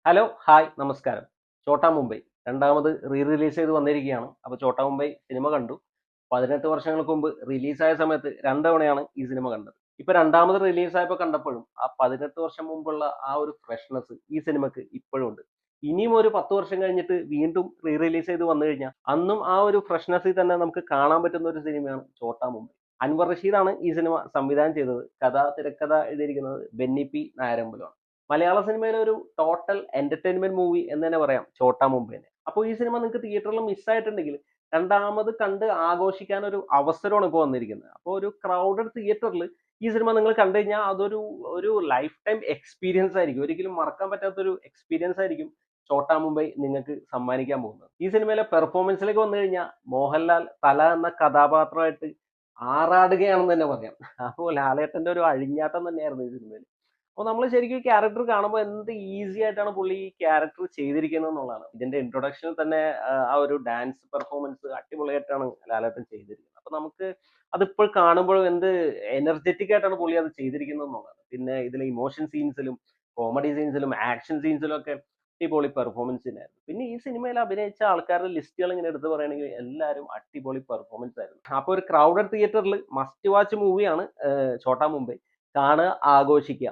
Hello, hi, നമസ്കാരം. ചോട്ടാ മുംബൈ രണ്ടാമത് release ചെയ്ത് വന്നിരിക്കുകയാണ്. അപ്പോൾ ചോട്ടാ മുംബൈ സിനിമ കണ്ടു. 18 വർഷങ്ങൾക്ക് മുമ്പ് റിലീസായ സമയത്ത് 2 തവണയാണ് ഈ സിനിമ കണ്ടത്. ഇപ്പൊ രണ്ടാമത് റിലീസായപ്പോൾ കണ്ടപ്പോഴും ആ 18 വർഷം മുമ്പുള്ള ആ ഒരു ഫ്രഷ്നെസ് ഈ സിനിമക്ക് ഇപ്പോഴും ഉണ്ട്. ഇനിയും ഒരു 10 വർഷം കഴിഞ്ഞിട്ട് വീണ്ടും റിലീസ് ചെയ്ത് വന്നു കഴിഞ്ഞാൽ അന്നും ആ ഒരു ഫ്രഷ്നെസ്സിൽ തന്നെ നമുക്ക് കാണാൻ പറ്റുന്ന ഒരു സിനിമയാണ് ചോട്ടാ മുംബൈ. അൻവർ റഷീദാണ് ഈ സിനിമ സംവിധാനം ചെയ്തത്. തിരക്കഥ എഴുതിയിരിക്കുന്നത് ബെന്നി പി നായരമ്പലമാണ്. മലയാള സിനിമയിലെ ഒരു ടോട്ടൽ എന്റർടൈൻമെന്റ് മൂവി എന്ന് തന്നെ പറയാം ചോട്ടാ മുംബൈനെ. അപ്പോൾ ഈ സിനിമ നിങ്ങൾക്ക് തിയേറ്ററിൽ മിസ്സായിട്ടുണ്ടെങ്കിൽ രണ്ടാമത് കണ്ട് ആഘോഷിക്കാൻ ഒരു അവസരമാണ് ഇപ്പോൾ വന്നിരിക്കുന്നത്. അപ്പോൾ ഒരു ക്രൗഡഡ് തിയേറ്ററിൽ ഈ സിനിമ നിങ്ങൾ കണ്ടു കഴിഞ്ഞാൽ അതൊരു ഒരു ലൈഫ് ടൈം എക്സ്പീരിയൻസ് ആയിരിക്കും. ഒരിക്കലും മറക്കാൻ പറ്റാത്തൊരു എക്സ്പീരിയൻസ് ആയിരിക്കും ചോട്ടാ മുംബൈ നിങ്ങൾക്ക് സമ്മാനിക്കാൻ പോകുന്നത്. ഈ സിനിമയിലെ പെർഫോമൻസിലേക്ക് വന്നു കഴിഞ്ഞാൽ മോഹൻലാൽ തല എന്ന കഥാപാത്രമായിട്ട് ആറാടുകയാണെന്ന് തന്നെ പറയാം. അപ്പോൾ ലാലേട്ടന്റെ ഒരു അഴിഞ്ഞാട്ടം തന്നെയായിരുന്നു ഈ സിനിമയിൽ. അപ്പോൾ നമ്മൾ ശരിക്കും ഈ ക്യാരക്ടർ കാണുമ്പോൾ എന്ത് ഈസി ആയിട്ടാണ് പുള്ളി ഈ ക്യാരക്ടർ ചെയ്തിരിക്കുന്നത് എന്നുള്ളതാണ്. ഇതിന്റെ ഇൻട്രൊഡക്ഷനിൽ തന്നെ ആ ഒരു ഡാൻസ് പെർഫോമൻസ് അടിപൊളിയായിട്ടാണ് ലാലേട്ടൻ ചെയ്തിരിക്കുന്നത്. അപ്പോൾ നമുക്ക് അതിപ്പോൾ കാണുമ്പോൾ എന്ത് എനർജറ്റിക് ആയിട്ടാണ് പുള്ളി അത് ചെയ്തിരിക്കുന്നത് എന്നുള്ളതാണ്. പിന്നെ ഇതിലെ ഇമോഷൻ സീൻസിലും കോമഡി സീൻസിലും ആക്ഷൻ സീൻസിലും ഒക്കെ അടിപൊളി പെർഫോമൻസ് തന്നെയായിരുന്നു. പിന്നെ ഈ സിനിമയിൽ അഭിനയിച്ച ആൾക്കാരുടെ ലിസ്റ്റുകൾ ഇങ്ങനെ എടുത്ത് പറയുകയാണെങ്കിൽ എല്ലാവരും അടിപൊളി പെർഫോമൻസ് ആയിരുന്നു. അപ്പോൾ ഒരു ക്രൗഡഡ് തിയേറ്ററിൽ മസ്റ്റ് വാച്ച് മൂവിയാണ് ചോട്ടാ മുംബൈ. കാണുക, ആഘോഷിക്കുക.